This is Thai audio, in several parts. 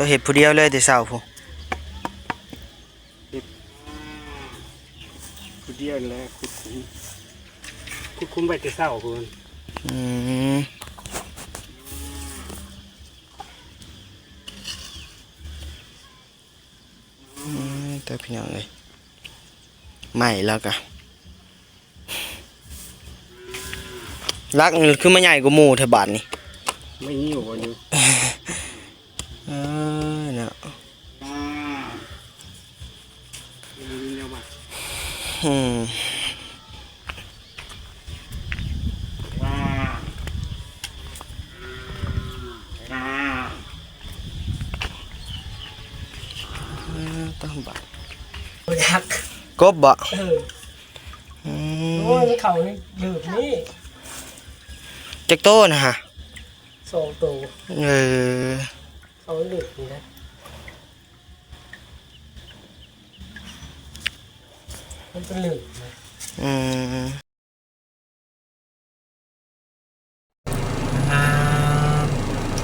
ตัวเห็ดผู้เดียวเลยแต่เช้าพูผู้เดียวแล้วคุ้มไปแต่เช้าพุ่นตัวพี่น้องเลยใหม่แล้วกะรักคือมันใหญ่กว่าหมู่แถวบ้านนี่ไม่หิววันนี้เนาะต้องบักยักกบบ่โอ้ยเขานี่ดืบนี่จักโตนะฮะ2 ตัวเขาดืบนี่นะมันเป็นหลึกนะ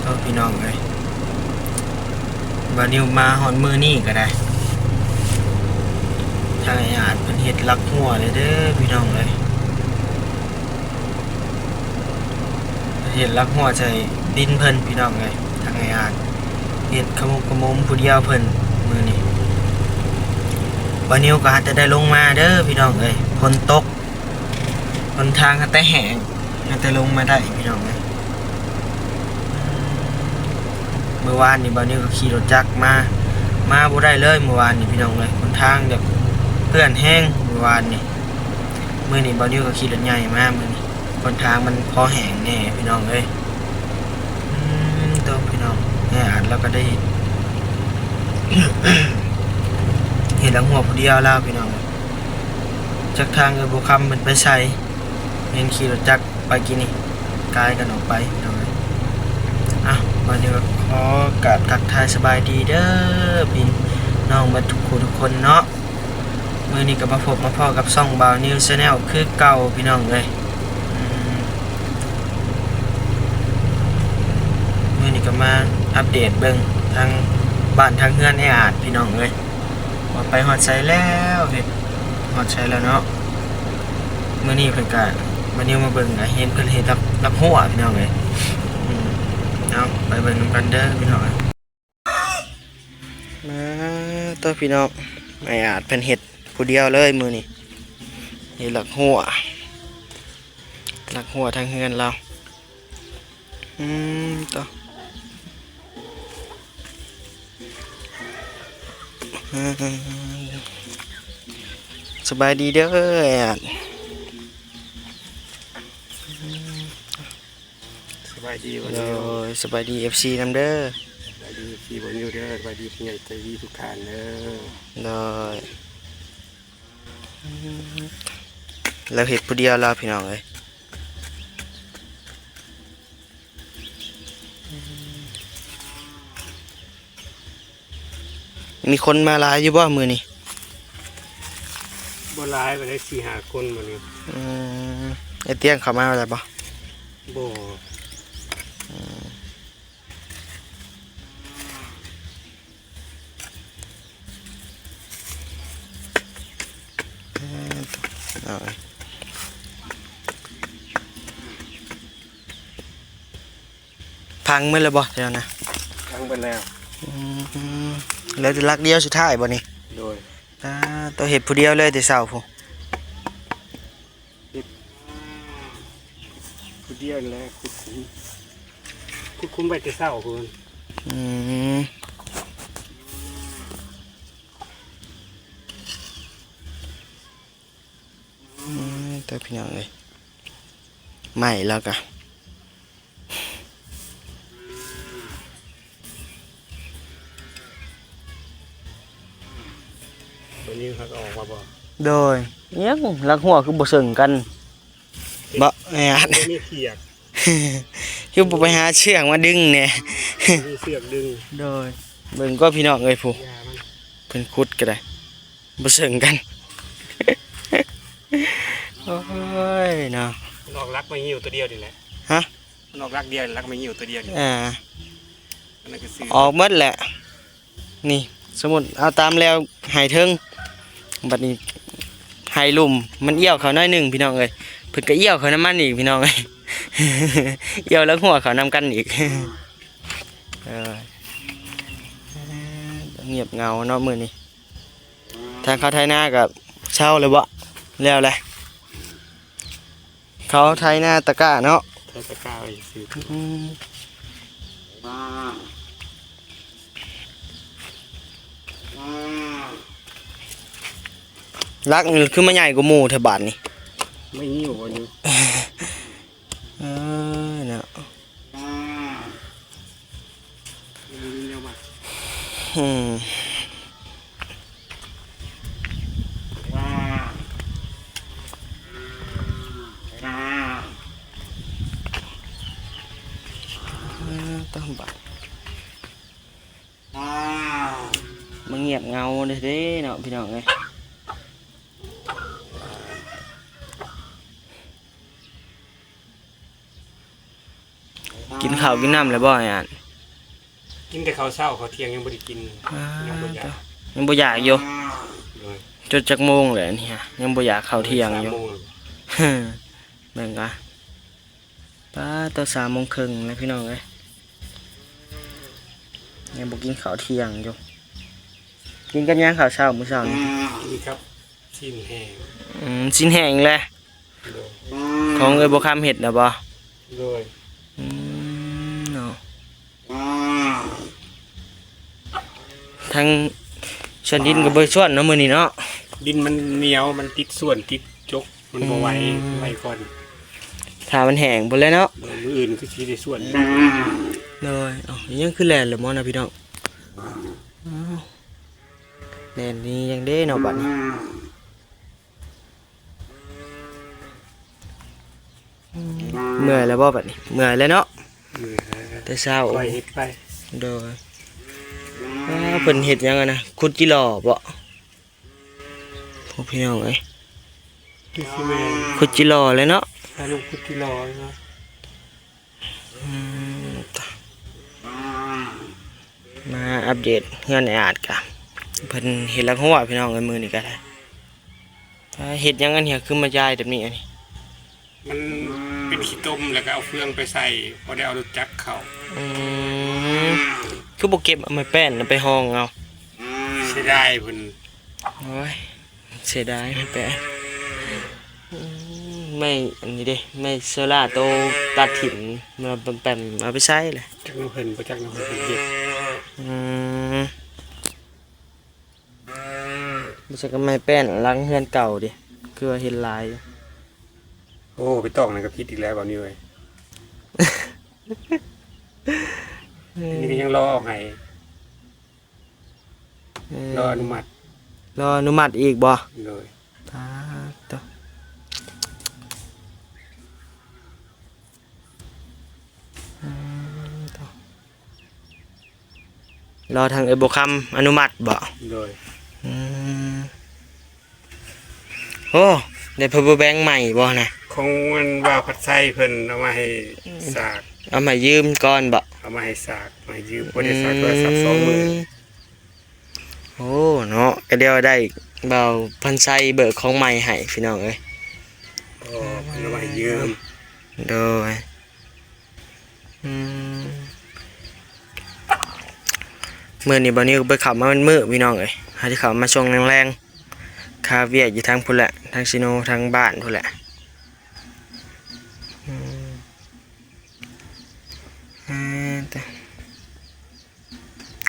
ก็พี่น้องเลยวันนี้มาหอนมือนี่ก็ได้ทางอาจเป็นเห็ดลักหัวเลยเด้อพี่น้องเลยเห็ดลักหัวใจดินเพิ่นพี่น้องเลยทางอาจเห็ดขมุกขมุมผู้เดียวเพิ่นมือนี่วันนี้ก็อาจจะได้ลงมาเด้อพี่น้องเลยฝนตกบนทางแต่แห้งอาจจะลงมาได้พี่น้องเลยเมื่อวานนี่บางนี้ก็ขี่รถจักรมาบ่ได้เลยเมื่อวานนี่พี่น้องเลยบนทางแบบเพื่อนแห้งเมื่อวานนี่มื้อนี้บางนี้ก็ขี่รถใหญ่มามื้อนี้บนทางมันพอแห้งแน่พี่น้องเลยตัวพี่น้องแห่อัดแล้วก็ได้ เห็นหลังหัวผู้เดียวแล้วพี่น้องจากทางบุคำมันไปใส่เห็นขี่รถจักรไปกินนี่กายกันออกไปพี่น้องเลยวันนี้ขอกราบทักทายสบายดีเด้อพี่น้องมาทุกคนเนาะมื้อนี้ก็มาพบมาพ่อกับช่องบ่าวนิวชาแนลคือเก่าพี่น้องเลยมื้อนี้ก็มาอัปเดตเบิ่งทางบ้านทางเฮือนให้อาจพี่น้องเลยว่าไปฮอดไสแล้วเฮ็ดฮอดไสแล้วเนาะมื้อนี้เพิ่นก็มานิวมาเบิ่งเห็นเพิ่นเฮ็ดรับหัวพี่น้องเลยเอาไปเบิ่งนำกันเด้อพี่น้องตัวพี่น้องไม่อาจเป็นเห็ดผู้เดียวเลยมือนี่เห็ดหลักหัวทางเฮือนเราตัวสบายดีเด้ออาจสบายดีวันนี้สบายดี FC นำเด้อสบายดี FC วันนี้เด้อสบายดีผู้ใหญ่ใจดีทุกท่านเด้อแล้วเห็ดผู้เดียวเราพี่น้องเลยมีคนมาหลายอยู่บ่มือนี่บ่หลายไปได้4-5 คนมื้อนี้ไอเตี้ยงเข้ามาอะไรบ่บ่พังเมื่อไรบ่เดี๋ยวนะพังไปแล้วแล้วจะรักเดียวสุดท้ายบ่นี่โดยตัวเห็ดผู้เดียวเลยแต่เช้าพูผู้เดียวแล้วคุ้มไปแต่เช้าพุ่นตัวพี่น้องเลยใหม่แล้วกะวันนี้เขาออกมาบ่โดยเนี่ยลักหัวคือบ่สึงกันบ่นี่เขียกคือบ่ไปหาเชือกมาดึงเนี่ยมีเชือกดึงโดยเบิ่งก็พี่น้องเอ้ยผู้เพิ่นขุดก็ได้บ่สึงกันโอ้ยเนาะนอกรักไม่หิวตัวเดียวนี่แหละฮะนอกรักเดียวรักไม่หิวตัวเดียวนี่ออกหมดแหละ นี่สมมุติเอาตามแล้วหายเทิงบัดนี้หายลุ่มมันเอี้ยวเขาน้อยหนึงพี่น้องเอ้ยเพิ่นก็เอี้ยวเขาน้ำมันอีกพี่น้องเอ้ย เอี้ยวแล้วหัวเขานำกันอีก เออเงียบเงาเนาะมื้อนี้ทางเขาไทยนากับเช่าเลยบ่แล้วแหละเขาไทยนาตะกร้าเนาะ ใช้ตะกร้าไว้ซื้อ รักนี่คือมาใหญ่กว่าหมู่แถวบ้านนี่ ไม่หิ้ววันนี้ เนาะ เดี๋ยวมา อืมต้องบัดมันเงียบเงาเด้เนาะพี่น้องเอ้ยกินข้าวกินน้ำแล้วบ่อ่ะ กินแต่ข้าวเช้าข้าวเที่ยงยังบ่ได้กินยังบ่อยาก ยังบ่อยากอยู่ เลย จดจักโมงเลยเนี่ยยังบ่อยากเข้าเที่ยงอยู่ 3 โมง แม่งอ่ะป้าตัว3:30แล้วพี่น้องเอ้ยยังบ่กินข้าวเที่ยงอยู่กินกันยังข้าวเช้ามื้อเช้านี่ กินครับชิ้นแห้ง ชิ้นแห้งแหละ เลย ของเอ้ยบ่คำเฮ็ดน่ะบ่ เลย เนาะทางชวนดินก็บ่ชวนเนาะมื้อนี้เนาะ ดินมันเหนียวมันติดส่วนติดจกมันบ่ไหวไหวก่อน ถ้ามันแห้งบ่แล้วเนาะ มื้ออื่นคือสิได้ส่วน เลยยังคือแลนเลยมอนะพี่น้องแลนนี้ยังเด้เนาะบัดนี้เมื่อยแล้วบ่บัดนี้เมื่อยแล้วเนาะ มื้อ แต่เช้า ปล่อยเฮ็ดไป โดยเพิ่นเฮ็ดหยังอะนะขุดจิหล่อบ่พวกพี่น้องเอ้ย คือสิแม่ ขุดจิหล่อเลยเนาะ ถ้าลูกคุดที่รอเนาะ มาอัปเดตเฮือนไอ้อาดกะเพิ่นเฮ็ดแล้วหัวพี่น้องเอ้ยมื้อนี้ก็ได้เฮ็ดหยังกันเหี่ยคือมาจ่ายแบบนี้อันนี้ มันเป็นขี้ต้มแล้วก็เอาเฟืองไปใส่พอได้เอารถจักรเข้า คือบ่เก็บเอาไม้แป้นไปห้องเอา เสียดายเพิ่น โอ้ยเสียดายไม่แปะไม่อันนี้เด้ไม่โซล่าโตตัดถิ่นมาแปมเอาไปใช้เลย จักน้ำเพิ่นบ่จักน้ำเพิ่นเฮ็ด ไม่ใช่ก็ไม่แป้นล้างเฮือนเก่าดิคือว่าเห็นลายอยู่ โอ้ไปตอกนั่นก็ผิดอีกแล้วบ่นี้เว้ยนี่ก็ยังรอออกให้รออนุมัติ รออนุมัติอีกบ่ เลย ต่อรอทางเอโบคัมอนุมัติบ่ เลย โอ้ได้พับเบอร์แบงค์ใหม่บ่นะ ของมันว่าพัดไส้เพิ่นเอามาให้สาก เอามายืมก่อนบ่ เอามาให้สากมาให้ยืมบ่ได้สากโทรศัพท์20,000 โอ้เนาะก็เดียวได้เบาพันไซเบิกของใหม่ให้พี่น้องเอ้ย เพิ่นเอามาให้ยืม โดยมื้อนี้บ่นี้ก็ไปขับมามันมื้อพี่น้องเอ้ยหาที่ขับมาช่วงแรงๆคาเวียอยู่ทางพุ่นแหละทางซิโนทางบ้านพุ่นแหละ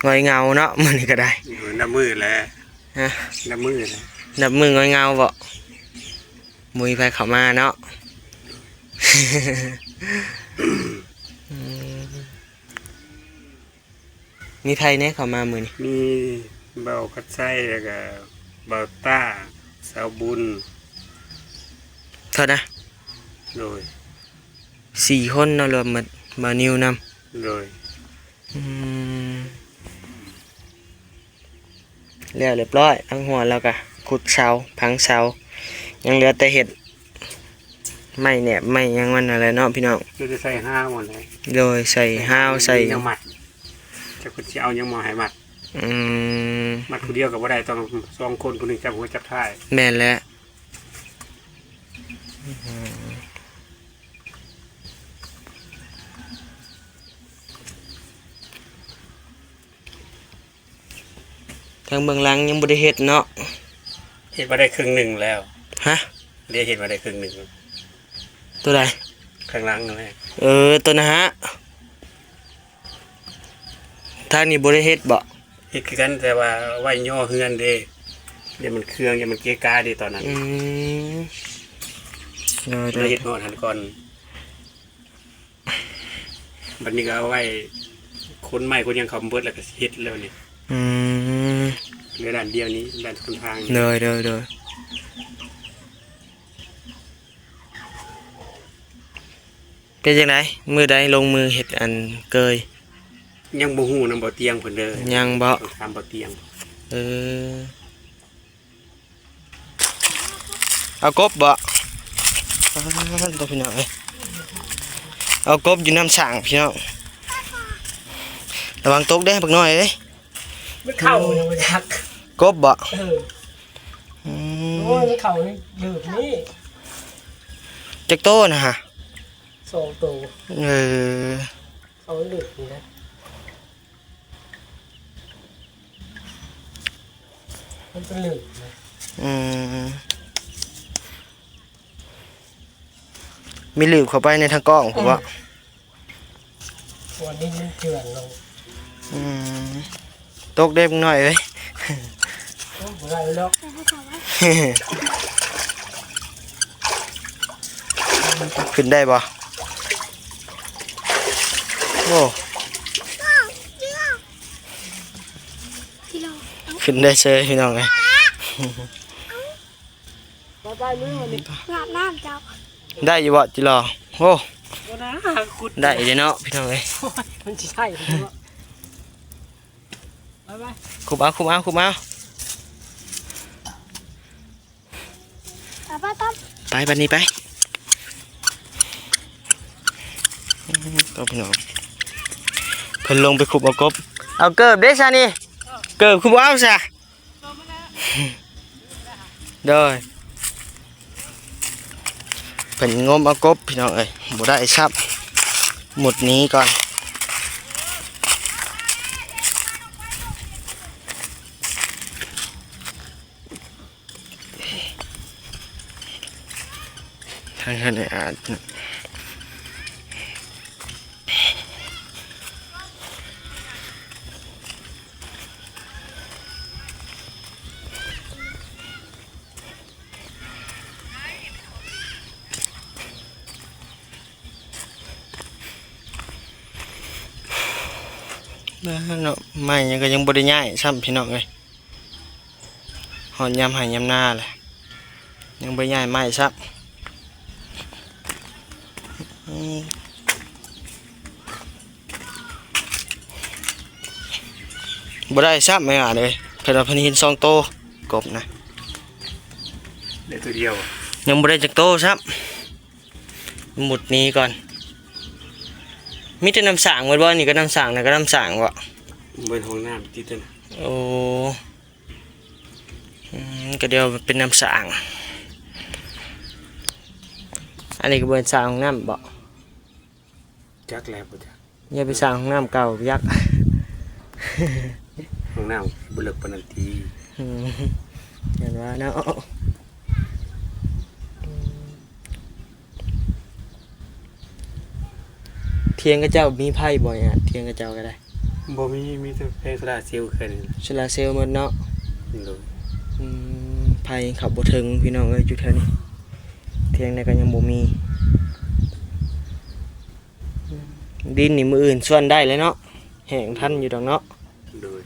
งอยเงาเนาะมื้อนี้ก็ได้ น้ำมือแล้ว ฮะ น้ำมือแล้ว นับมืองอยเงาบ่มุยไปเข้ามาเนาะ มีไผแน่เข้ามามื้อนี้ มีเบาพัดไส้แล้วก็เบาต้าสาวบุญ เท่านะ โดย 4 คนเนาะรวมมานิวนำ โดย แล้วเรียบร้อยทั้งหัวแล้วก็ขุดเสาพังเสายังเหลือแต่เห็ดไม่แหนบไม่ยังมันอะไรเนาะพี่น้อง เราจะใส่ห้าหมดเลย โดยใส่ห้าวใส่ ยังหมัดจะคุณจะเอายังหมอให้หมัด อืม มัดผู้เดียวก็บ่ได้ต้อง2คนคนหนึงจับหัวจับท้าย แม่นแล้วทางเบื้องหลังยังบ่ได้เฮ็ดเนาะ เฮ็ดมาได้ครึ่งหนึงแล้ว ฮะ เดี๋ยวเฮ็ดมาได้ครึ่งหนึง ตัวใด ข้างหลังนั่นแหละ ตัวนะฮะทางนี้บ่ได้เฮ็ดบ่ เฮ็ดคือกันแต่ว่าไว้ย่อเฮือนเด้เดี๋ยวมันเครื่องเดี๋ยวมันเกะกะเด้ตอนนั้น อืมเด้อ เราเฮ็ดงอนหันก่อนบัดนี้ก็เอาไว้คนใหม่คนยังเขาเบิดแล้วก็เฮ็ดแล้วนี่ อืม เหลือด้านเดียวนี้ด้านคนทาง เด้อเป็นจังไดมื้อใดลงมือเฮ็ดอันเกย ยังบ่ฮู้นำบ่เตียงเพิ่นเด้อ ยังบ่ ต้องถามบ่เตียง เออเอากบบ่ตัวพี่น้องเอ้ยเอากบอยู่น้ำสั่งพี่น้องระวังตกเด้บักน้อยเอ้ย มันเข่าเนี่ยมันยัก กบบ่ อืมโอ้ยมันเข่านี่ดืบนี่ จักโตนะฮะ 2 ตัว เออ เขาดืบนี่นะมันเป็นหลึกนะ อืมมีหลืบเข้าไปในทางกล้องผมว่า วันนี้มันเจือนลง อืมตกได้บักน้อยเอ้ย โอ้ยอะไรแล้ว ขึ้นได้บ่โอ้ขึ้นได้เชยพี่น้องเลย ไปมือวันนี้ อาบน้ำจับ ได้อยู่บ่จิรอโอ้ วันนะขุด ได้เด้เนาะพี่น้องเลย โอ้ยมันจะใช่ไหมวะไป คุบเอา อาบน้ำต้ม ไปบัดนี้ไปก็พี่น้องเพิ่นลงไปขุบเอากบเอาเกิบเด้ซะนี่เกิบคุบเอาซะเด้อเพิ่นงมเอากบพี่น้องเอ้ยบ่ได้ซับหมดนี้ก่อนทางนั้นอาจเนาะไม่ยังก็ยังบ่ได้ย้ายซ้ำพี่น้องเอ้ยหอนยามหายยามหน้าแหละยังบ่ย้ายไม้ซ้ำบ่ได้ซ้ำไม่อ่ะเลยเพิ่นว่าเพิ่นเห็น2โตกบนะ ได้ตัวเดียว ยังบ่ได้จักโตซ้ำหมุดนี้ก่อนมีแต่น้ำสางไว้บ่นี่ก็น้ำสางนะก็น้ำสางบ่ เบิ่นห้องน้ำติดนั่น โอ้ก็เดี๋ยวเป็นน้ำสางอันนี้ก็เบิ่นสางของน้ำบ่ จักแล้วบ่จัก อย่าไปสางของน้ำเก่ายักษ์ ห้องน้ำบ่เลิกปานนั้นที เห็นว่าเนาะเทียงกับเจ้ามีไพ่บ่อยอ่ะเทียงกับเจ้าก็ได้ บ่มีแต่แพงโซดาเซลล์แค่นี้ โซลาร์เซลล์หมดเนาะ เลย ไพ่ขับบ่ถึงพี่น้องเอ้ยอยู่แถวนี้เทียงใดก็ยังบ่มีดินนี่มืออื่นส่วนได้เลยเนาะแห้งทันอยู่ดอกเนาะ เลย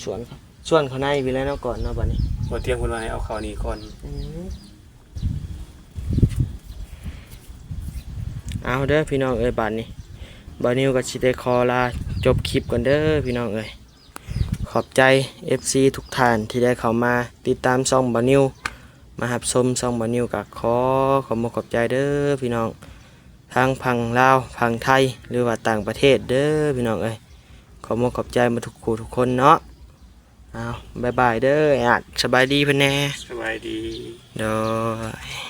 ส่วนเขาในไปแล้วเนาะก่อนเนาะบัดนี้ บ่เตียงเพิ่นว่าให้เอาเข้านี่ก่อน เอาเด้อพี่น้องเอ้ยบัดนี้บ่นิวก็สิได้ขอลาจบคลิปก่อนเด้อพี่น้องเอ้ยขอบใจ FC ทุกท่านที่ได้เข้ามาติดตามช่องบ่นิวมารับชมช่องบ่นิวก็ขอบคุณขอบใจเด้อพี่น้องทางฝั่งลาวฝั่งไทยหรือว่าต่างประเทศเด้อพี่น้องเอ้ย ขอบคุณขอบใจมาทุกคู่ทุกคนเนาะเอาบายบายเด้ออาจสบายดีเพิ่นแน่ สบายดี เด้อ